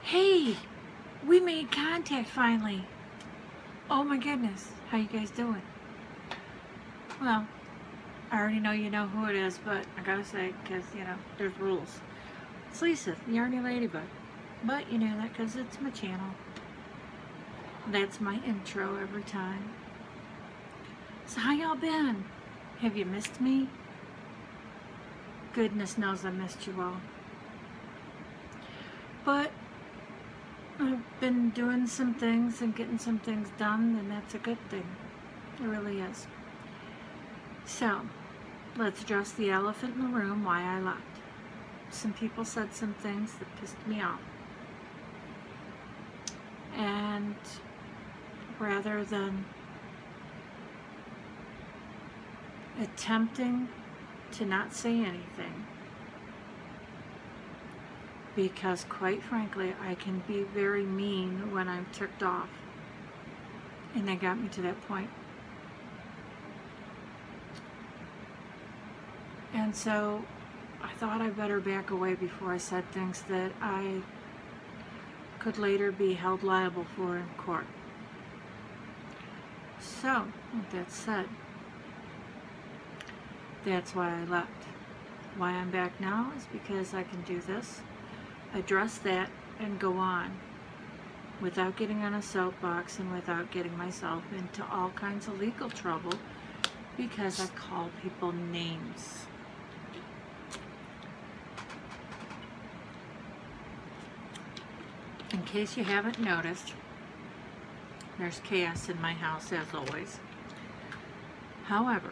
Hey, we made contact finally. Oh my goodness, how you guys doing? Well, I already know you know who it is, but I gotta say, because, you know, there's rules. It's Lisa, the Yarnieladybug. But you know that because it's my channel. That's my intro every time. So how y'all been? Have you missed me? Goodness knows I missed you all. But I've been doing some things and getting some things done, and that's a good thing. It really is. So, let's address the elephant in the room, why I left. Some people said some things that pissed me off. And rather than attempting to not say anything, because quite frankly, I can be very mean when I'm ticked off. And they got me to that point. And so I thought I better back away before I said things that I could later be held liable for in court. So, with that said, that's why I left. Why I'm back now is because I can do this, address that, and go on without getting on a soapbox and without getting myself into all kinds of legal trouble because I call people names. In case you haven't noticed, there's chaos in my house as always. However,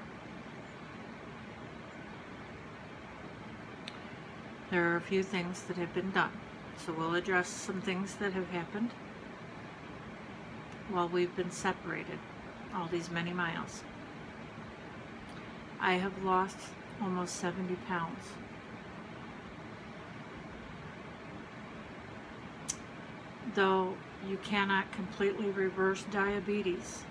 there are a few things that have been done. So we'll address some things that have happened while we've been separated all these many miles. I have lost almost 70 pounds. Though you cannot completely reverse diabetes.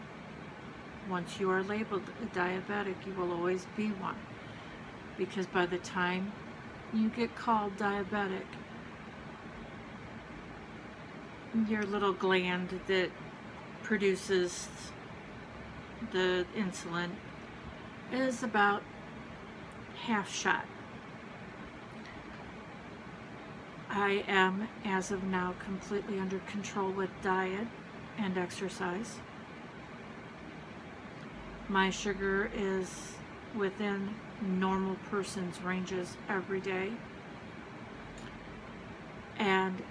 Once you are labeled a diabetic, you will always be one. Because by the time you get called diabetic, your little gland that produces the insulin is about half shot. I am, as of now, completely under control with diet and exercise. My sugar is within normal person's ranges every day. And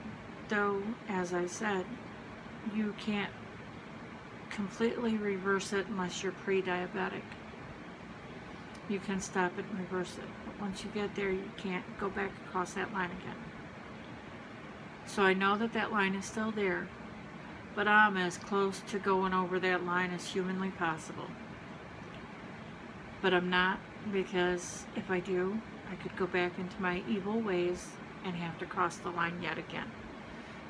though, as I said, you can't completely reverse it unless you're pre-diabetic. You can stop it and reverse it. But once you get there, you can't go back across that line again. So I know that that line is still there, but I'm as close to going over that line as humanly possible. But I'm not, because if I do, I could go back into my evil ways and have to cross the line yet again.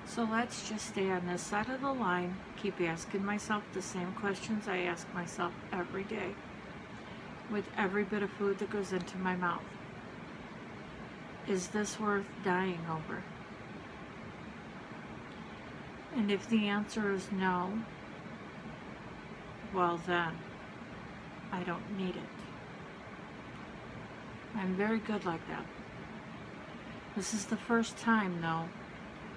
So let's just stay on this side of the line, keep asking myself the same questions I ask myself every day, with every bit of food that goes into my mouth. Is this worth dying over? And if the answer is no, well then, I don't need it. I'm very good like that. This is the first time, though,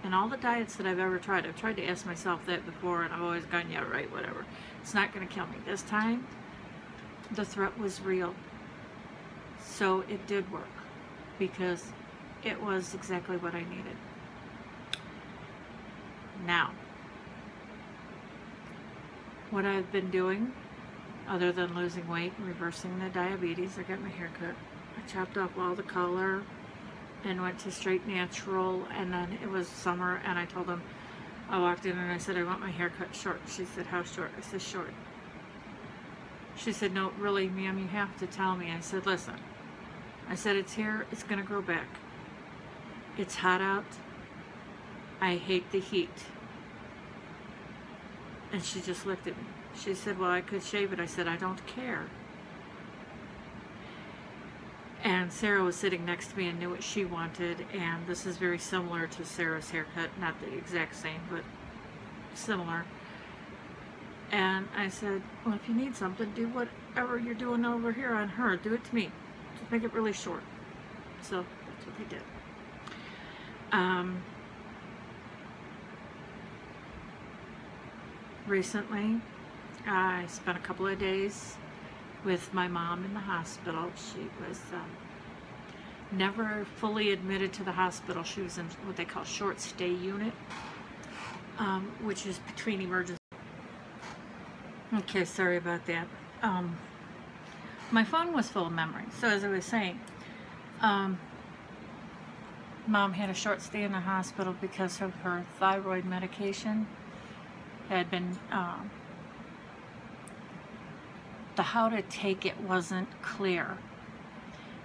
in all the diets that I've ever tried, I've tried to ask myself that before, and I've always gone, yeah, right, whatever. It's not going to kill me. This time, the threat was real. So it did work, because it was exactly what I needed. Now, what I've been doing, other than losing weight and reversing the diabetes, I got my hair cut. I chopped off all the color, and went to straight natural, and then it was summer, and I told him, I walked in and I said, I want my hair cut short. She said, how short? I said, short. She said, no, really, ma'am, you have to tell me. I said, listen. I said, it's here, it's gonna grow back. It's hot out. I hate the heat. And she just looked at me. She said, well, I could shave it. I said, I don't care. And Sarah was sitting next to me and knew what she wanted, and this is very similar to Sarah's haircut, not the exact same, but similar. And I said, well, if you need something, do whatever you're doing over here on her. Do it to me. Just make it really short. So that's what they did. Recently, I spent a couple of days with my mom in the hospital. She was never fully admitted to the hospital. She was in what they call short stay unit, which is between emergency. Okay, sorry about that. My phone was full of memory. So as I was saying, Mom had a short stay in the hospital because of her thyroid medication had been the how to take it wasn't clear.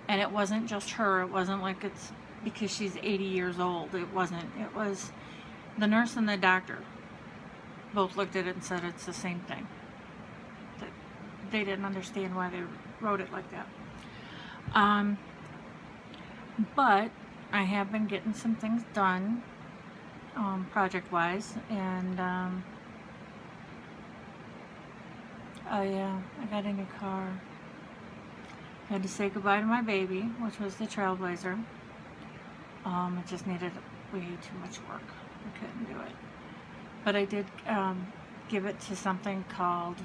And it wasn't just her. It wasn't like it's because she's 80 years old. It wasn't. It was the nurse and the doctor both looked at it and said it's the same thing. That they didn't understand why they wrote it like that. But I have been getting some things done project-wise, and I got a new car. I had to say goodbye to my baby, which was the Trailblazer. It just needed way too much work. I couldn't do it. But I did give it to something called,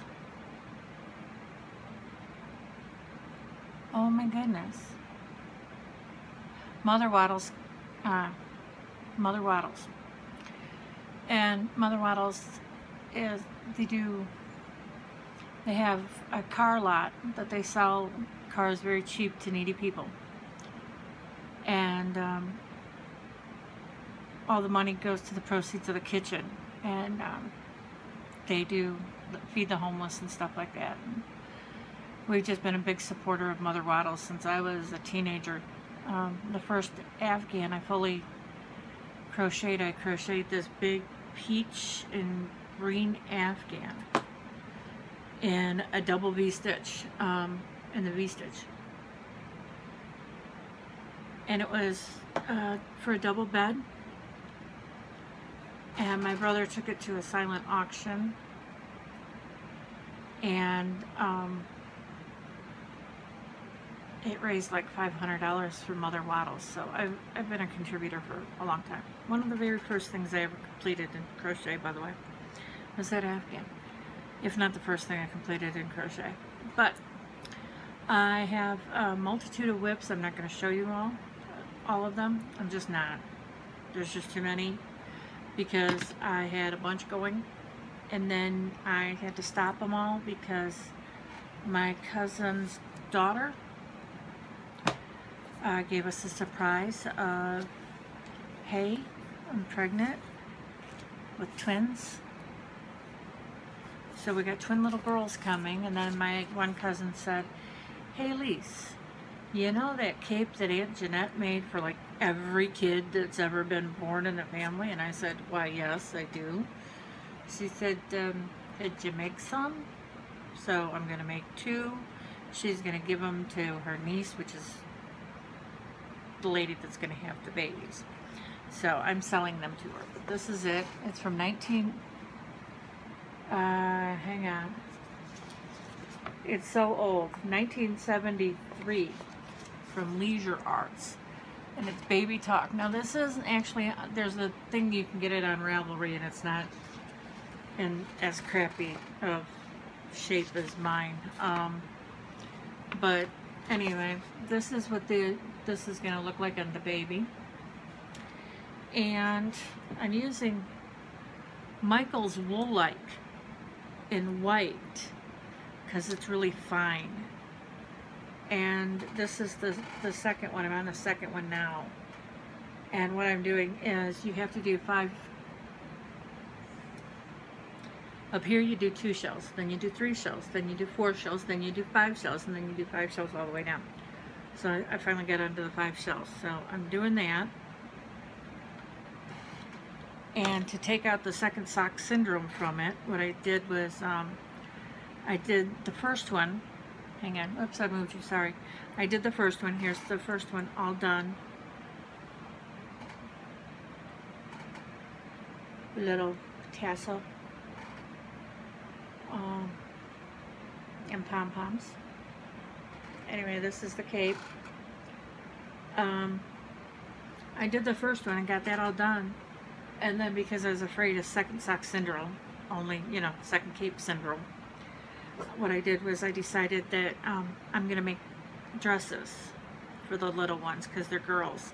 oh my goodness, Mother Waddles. Mother Waddles. And Mother Waddles is, they have a car lot that they sell cars very cheap to needy people. And all the money goes to the proceeds of the kitchen. And they do feed the homeless and stuff like that. And we've just been a big supporter of Mother Waddles since I was a teenager. The first Afghan I fully crocheted, I crocheted this big peach and green Afghan in a double V-stitch, in the V-stitch. And it was for a double bed. And my brother took it to a silent auction. And it raised like $500 for Mother Waddles. So I've been a contributor for a long time. One of the very first things I ever completed in crochet, by the way, was that Afghan. If not the first thing I completed in crochet. But I have a multitude of whips. I'm not going to show you all of them. I'm just not. There's just too many because I had a bunch going, and then I had to stop them all because my cousin's daughter gave us a surprise of, hey, I'm pregnant with twins. So we got twin little girls coming, and then my one cousin said, hey Lise, you know that cape that Aunt Jeanette made for like every kid that's ever been born in the family? And I said, why yes, I do. She said, did you make some? So I'm going to make 2. She's going to give them to her niece, which is the lady that's going to have the babies. So I'm selling them to her. But this is it. It's from hang on. It's so old. 1973 from Leisure Arts. And it's Baby Talk. Now this isn't actually, there's a thing you can get it on Ravely, and it's not in as crappy of shape as mine. But anyway, this is what this is going to look like on the baby. And I'm using Michael's Wool-like in white because it's really fine. And this is the second one. I'm on the second one now. And what I'm doing is you have to do 5. Up here you do 2 shells, then you do 3 shells, then you do 4 shells, then you do 5 shells, and then you do 5 shells all the way down. So I finally got onto the 5 shells. So I'm doing that. And to take out the second sock syndrome from it, what I did was I did the first one. Hang on. Oops, I moved you. Sorry. I did the first one. Here's the first one all done. Little tassel. And pom-poms. Anyway, this is the cape. I did the first one and got that all done. And then because I was afraid of second sock syndrome, only, you know, second cape syndrome, what I did was I decided that I'm going to make dresses for the little ones because they're girls.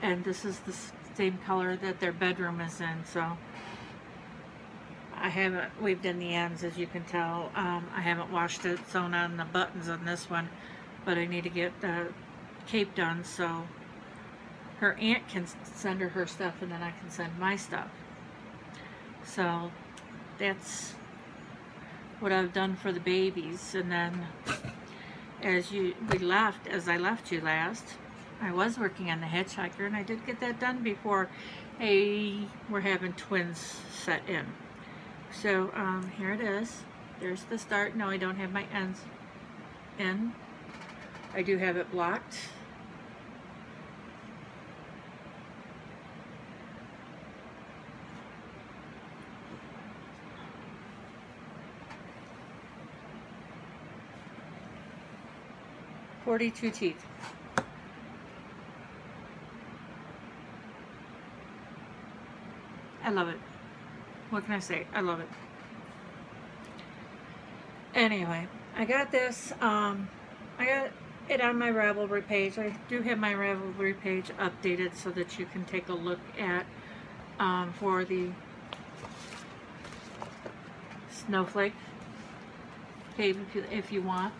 And this is the same color that their bedroom is in, so I haven't weaved in the ends, as you can tell. I haven't washed it, sewn on the buttons on this one, but I need to get the cape done so her aunt can send her stuff and then I can send my stuff. So that's what I've done for the babies. And then as I left you last, I was working on the hitchhiker, and I did get that done before we're having twins set in. So here it is. There's the start. No, I don't have my ends in. I do have it blocked. "42 teeth. I love it. What can I say? I love it. Anyway, I got this. I got it on my Ravelry page. I do have my Ravelry page updated so that you can take a look at for the snowflake cape if you want.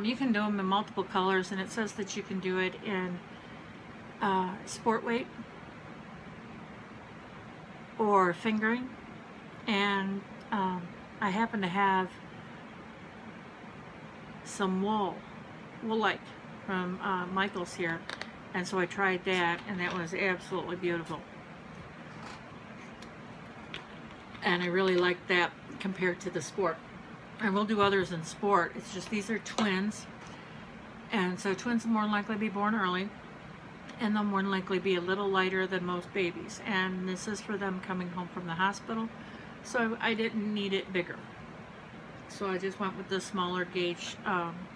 You can do them in multiple colors, and it says that you can do it in sport weight or fingering. And I happen to have some wool-like from Michael's here, and so I tried that, and that was absolutely beautiful. And I really like that compared to the sport. I will do others in sport. It's just these are twins, and so twins will more than likely be born early, and they'll more than likely be a little lighter than most babies. And this is for them coming home from the hospital, so I didn't need it bigger. So I just went with the smaller gauge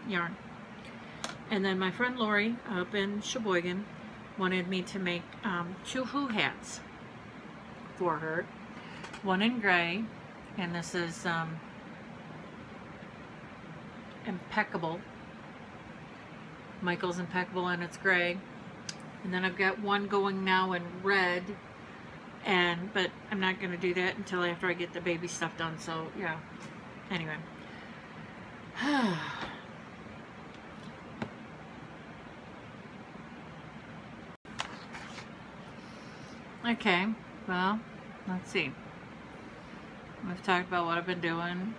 yarn. And then my friend Lori up in Sheboygan wanted me to make 2 Who hats for her. One in gray, and this is Impeccable. Michael's Impeccable, and it's gray. And then I've got one going now in red, but I'm not going to do that until after I get the baby stuff done. So yeah, anyway. Okay, well, let's see. We've talked about what I've been doing,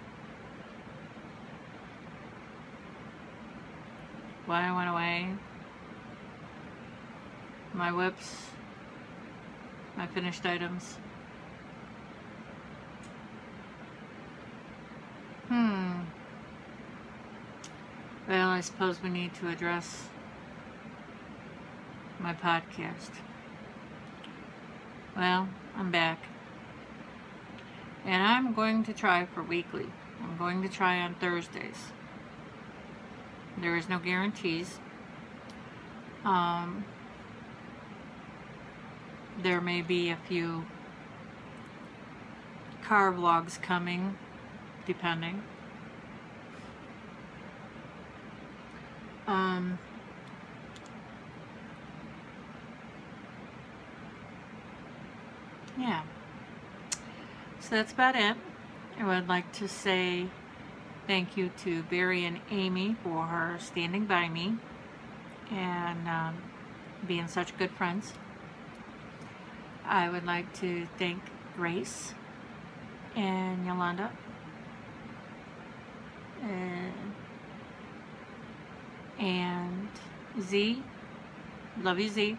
why I went away, my whips, my finished items. Well, I suppose we need to address my podcast. Well, I'm back. And I'm going to try for weekly. I'm going to try on Thursdays. There is no guarantees. There may be a few car vlogs coming, depending. Yeah. So that's about it. I would like to say thank you to Barry and Amy for standing by me and being such good friends. I would like to thank Grace and Yolanda and Z, love you Z,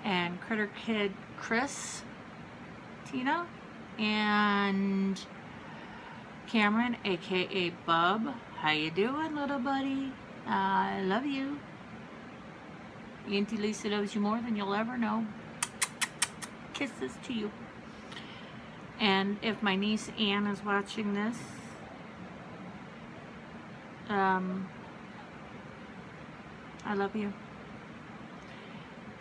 and Critter Kid Chris, Tina, and Cameron, aka Bub. How you doing, little buddy? I love you. Auntie Lisa loves you more than you'll ever know. Kisses to you. And if my niece Anne is watching this, I love you.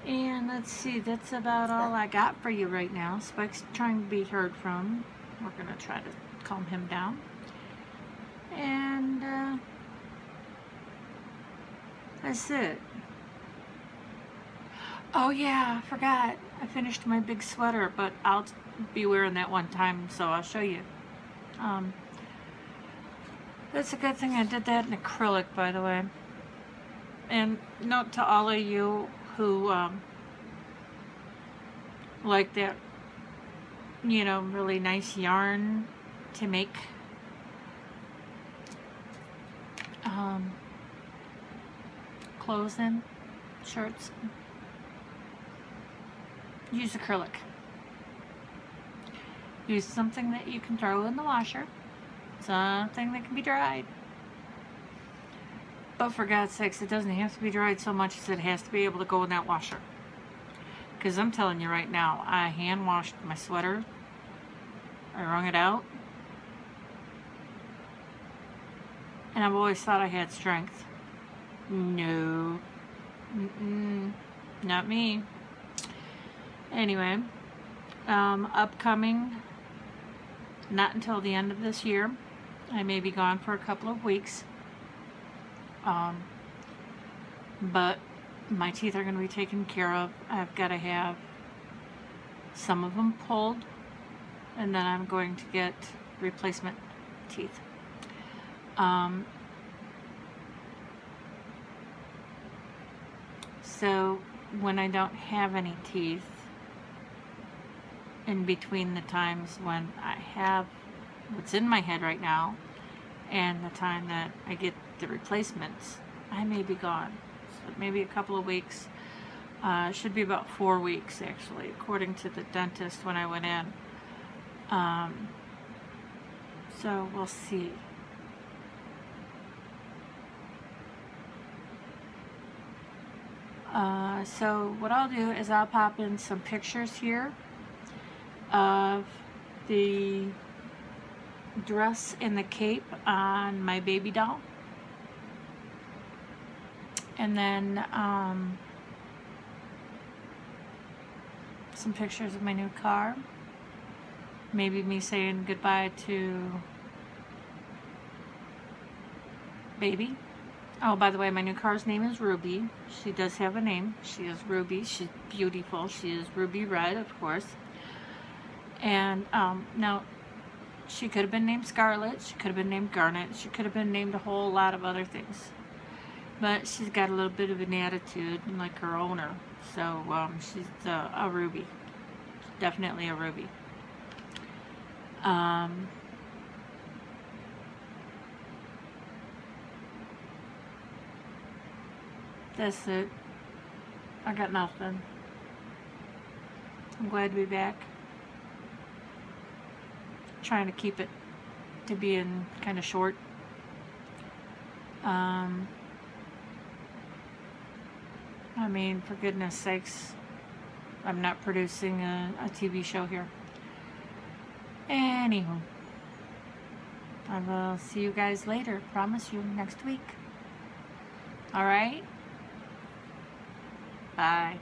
And let's see, that's about all I got for you right now. Spike's trying to be heard from. We're going to try to calm him down. And that's it. Oh yeah, I forgot. I finished my big sweater, but I'll be wearing that one time, so I'll show you. That's a good thing I did that in acrylic, by the way. And note to all of you who like that, you know, really nice yarn to make clothes in, shirts. Use acrylic. Use something that you can throw in the washer, something that can be dried. But for God's sakes, it doesn't have to be dried so much as it has to be able to go in that washer. Because I'm telling you right now, I hand washed my sweater. I wrung it out. And I've always thought I had strength. No. Not me. Anyway, upcoming, not until the end of this year. I may be gone for a couple of weeks. But my teeth are going to be taken care of. I've got to have some of them pulled, and then I'm going to get replacement teeth. So when I don't have any teeth, in between the times when I have what's in my head right now and the time that I get the replacements, I may be gone. So maybe a couple of weeks. It should be about 4 weeks actually, according to the dentist when I went in. So we'll see. So what I'll do is I'll pop in some pictures here of the dress and the cape on my baby doll, and then some pictures of my new car, maybe me saying goodbye to baby. Oh, by the way, my new car's name is Ruby. She does have a name. She is Ruby. She's beautiful. She is ruby red, of course. And now, she could have been named Scarlet. She could have been named Garnet. She could have been named a whole lot of other things. But she's got a little bit of an attitude, like her owner. So she's a Ruby. Definitely a Ruby. That's it. I got nothing. I'm glad to be back. Trying to keep it to being kind of short. I mean, for goodness sakes, I'm not producing a TV show here. Anywho, I will see you guys later. Promise you, next week. Alright? Bye.